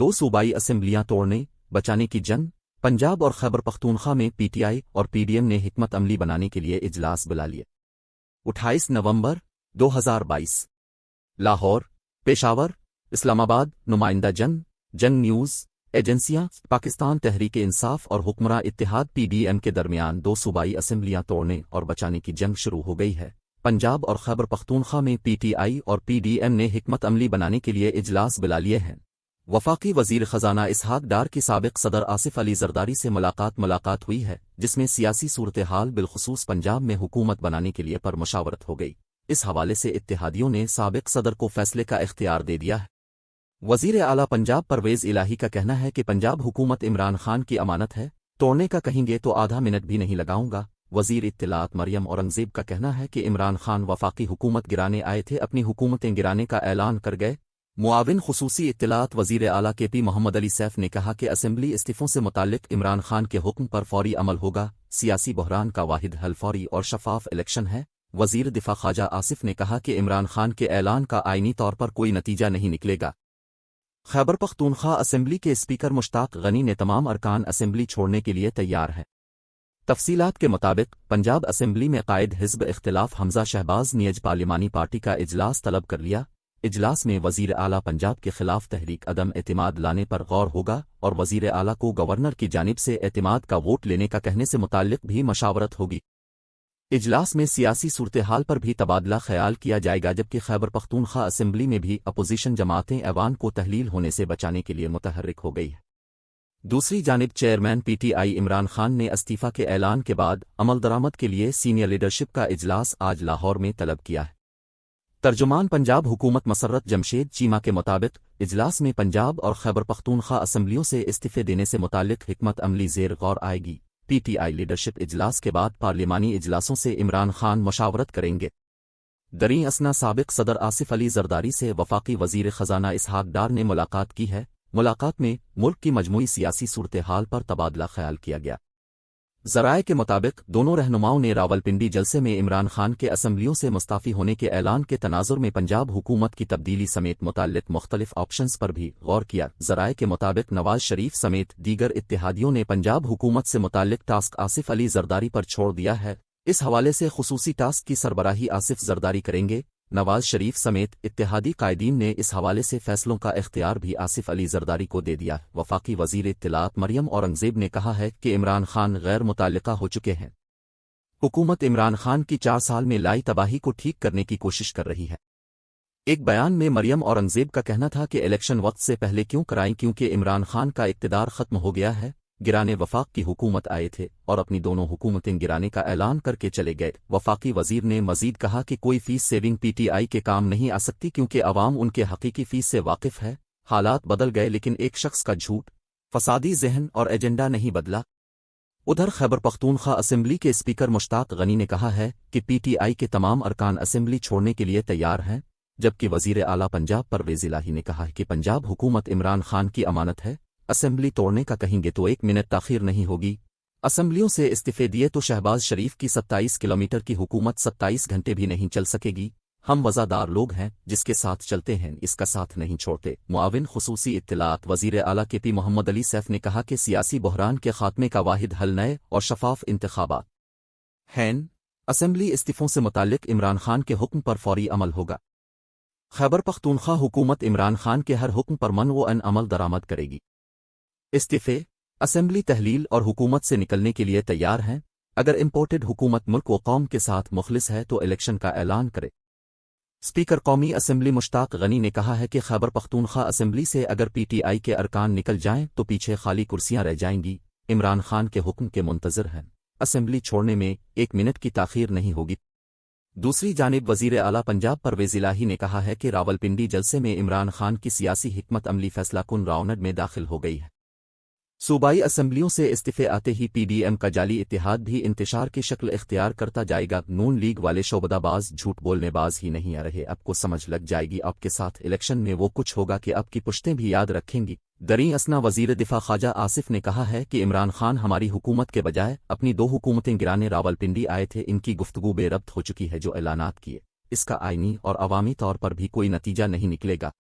दो सूबाई असेंबलियां तोड़ने बचाने की जंग। पंजाब और खैबर पख्तूनख्वा में पीटीआई और पीडीएम ने हिकमत अमली बनाने के लिए इजलास बुला लिए। 28 नवंबर 2022 लाहौर, पेशावर, इस्लामाबाद। नुमाइंदा जंग न्यूज़ एजेंसियां। पाकिस्तान तहरीक इंसाफ और हुक्मरां इत्तेहाद पीडीएम के दरमियान दो सूबाई असेंबलियां तोड़ने और बचाने की जंग शुरू हो गई है। पंजाब और खैबर पख्तूनख्वा में पीटीआई और पीडीएम ने हिकमत अमली बनाने के लिए इजलास बुला लिए हैं। वफाकी वजीर खजाना इसहाक डार की साबिक सदर आसिफ अली जरदारी से मुलाकात हुई है, जिसमें सियासी सूरत हाल बिलखुसूस पंजाब में हुकूमत बनाने के लिए पर मुशावरत हो गई। इस हवाले से इत्तेहादियों ने साबिक सदर को फैसले का इख्तियार दे दिया है। वजीर आला पंजाब परवेज इलाही का कहना है कि पंजाब हुकूमत इमरान खान की अमानत है, तोड़ने का कहेंगे तो आधा मिनट भी नहीं लगाऊंगा। वजीर इत्तलात मरियम औरंगजेब का कहना है कि इमरान खान वफाकी हुकूमत गिराने आए थे, अपनी हुकूमतें गिराने का ऐलान कर गए। मुआविन खुसूसी इत्तलात वजीर आला केपी मोहम्मद अली सैफ ने कहा कि असेंबली इस्तीफों से मुताल्लिक इमरान खान के हुक्म पर फौरी अमल होगा। सियासी बहरान का वाहिद हल फौरी और शफाफ इलेक्शन है। वजीर दिफा ख्वाजा आसिफ ने कहा कि इमरान खान के ऐलान का आईनी तौर पर कोई नतीजा नहीं निकलेगा। खैबर पख्तूनख्वा असेंबली के स्पीकर मुश्ताक गनी ने तमाम अरकान असेंबली छोड़ने के लिए तैयार हैं। तफसीलात के मुताबिक पंजाब असेंबली में कायद हिज़्ब इख्तिलाफ हमजा शहबाज ने पार्लिमानी पार्टी का इजलास तलब कर लिया। इजलास में वजीर आला पंजाब के खिलाफ तहरीक अदम एतमाद लाने पर गौर होगा और वजीर आला को गवर्नर की जानिब से एतमाद का वोट लेने का कहने से मुताल्लिक भी मशावरत होगी। इजलास में सियासी सूरत हाल पर भी तबादला ख्याल किया जाएगा, जबकि खैबर पख्तूनख्वा असेंबली में भी अपोजिशन जमातें ऐवान को तहलील होने से बचाने के लिए मुतहर्रिक हो गई है। दूसरी जानिब चेयरमैन पीटीआई इमरान खान ने इस्तीफा के ऐलान के बाद अमल दरामद के लिए सीनियर लीडरशिप का इजलास आज लाहौर में तलब किया है। तर्जुमान पंजाब हुकूमत मसर्रत जमशेद चीमा के मुताबिक इजलास में पंजाब और खैबर पख्तूनख्वा असेंबलियों से इस्तीफे देने से मुताल्लिक हिकमत अमली ज़ेर गौर आएगी। पीटीआई लीडरशिप इजलास के बाद पार्लिमानी इजलासों से इमरान खान मशावरत करेंगे। दरी असना साबिक सदर आसिफ अली जरदारी से वफाकी वजीर खजाना इसहाक डार ने मुलाकात की है। मुलाकात में मुल्क की मजमूई सियासी सूरत हाल पर तबादला ख्याल किया गया। ज़राए के मुताबिक दोनों रहनुमाओं ने रावलपिंडी जलसे में इमरान खान के असेंबलियों से मुस्ताफ़ी होने के ऐलान के तनाजुर में पंजाब हुकूमत की तब्दीली समेत मुताल्लिक मुख्तलिफ ऑप्शंस पर भी गौर किया। ज़राए के मुताबिक नवाज शरीफ समेत दीगर इत्तेहादियों ने पंजाब हुकूमत से मुताल्लिक टास्क आसिफ अली जरदारी पर छोड़ दिया है। इस हवाले से खुसूसी टास्क की सरबराही आसिफ जरदारी करेंगे। नवाज शरीफ समेत इत्तेहादी कायदीन ने इस हवाले से फैसलों का इख्तियार भी आसिफ अली जरदारी को दे दिया। वफाकी वजीर इत्तलात मरियम औरंगजेब ने कहा है कि इमरान खान गैर मुताल्लिका हो चुके हैं। हुकूमत इमरान खान की 4 साल में लाई तबाही को ठीक करने की कोशिश कर रही है। एक बयान में मरियम औरंगजेब का कहना था कि इलेक्शन वक्त से पहले क्यों कराएं, क्योंकि इमरान खान का इक़्तिदार खत्म हो गया है। गिराने वफाक की हुकूमत आए थे और अपनी दोनों हुकूमतें गिराने का ऐलान करके चले गए। वफाकी वजीर ने मजीद कहा कि कोई फीस सेविंग पीटीआई के काम नहीं आ सकती, क्योंकि अवाम उनके हकीकी फीस से वाकिफ है। हालात बदल गए लेकिन एक शख्स का झूठ, फसादी जहन और एजेंडा नहीं बदला। उधर खैबर पख्तूनख्वा असेंबली के स्पीकर मुश्ताक गनी ने कहा है कि पीटीआई के तमाम अरकान असेंबली छोड़ने के लिए तैयार हैं, जबकि वजीर आला पंजाब परवेज इलाही ने कहा है कि पंजाब हुकूमत इमरान खान की अमानत है, असेंबली तोड़ने का कहेंगे तो 1 मिनट ताखीर नहीं होगी। असेंबलियों से इस्तीफे दिए तो शहबाज शरीफ की 27 किलोमीटर की हुकूमत 27 घंटे भी नहीं चल सकेगी। हम वज़ादार लोग हैं, जिसके साथ चलते हैं इसका साथ नहीं छोड़ते। मुआविन खुसूसी इत्तलात वजीर आला केपी मोहम्मद अली सैफ ने कहा कि सियासी बहरान के खात्मे का वाहिद हल नए और शफाफ इंतखाबात हैं। असेंबली इस्तीफों से मुताल्लिक इमरान खान के हुक्म पर फौरी अमल होगा। खैबर पख्तूनख्वा हुकूमत इमरान खान के हर हुक्म पर मन व अन अमल दरामद करेगी। इस्तीफे, असेंबली तहलील और हुकूमत से निकलने के लिए तैयार हैं। अगर इम्पोर्टेड हुकूमत मुल्क व कौम के साथ मुखलिस है तो इलेक्शन का ऐलान करे। स्पीकर कौमी असेंबली मुश्ताक गनी ने कहा है कि खैबर पख्तूनख्वा असेंबली से अगर पीटीआई के अरकान निकल जाएं तो पीछे खाली कुर्सियां रह जाएंगी। इमरान खान के हुक्म के मुंतजर हैं, असेंबली छोड़ने में 1 मिनट की ताखीर नहीं होगी। दूसरी जानिब वजीर आला पंजाब परवेज इलाही ने कहा है कि रावलपिंडी जलसे में इमरान खान की सियासी हिकमत अमली फैसला कुन राउंड में दाखिल हो गई है। सूबाई असेंबलियों से इस्तीफे आते ही पीडीएम का जाली इत्तेहाद भी इंतशार की शक्ल इख्तियार करता जाएगा। नून लीग वाले शोबदाबाज झूठ बोलने बाज ही नहीं आ रहे, आपको समझ लग जाएगी आपके साथ इलेक्शन में वो कुछ होगा कि आपकी पुश्तें भी याद रखेंगी। दरी असना वजीर दिफा ख्वाजा आसिफ ने कहा है कि इमरान खान हमारी हुकूमत के बजाय अपनी 2 हुकूमतें गिराने रावलपिंडी आए थे। इनकी गुफ्तगू बेरब्त हो चुकी है। जो ऐलानात किए इसका आईनी और अवामी तौर पर भी कोई नतीजा नहीं निकलेगा।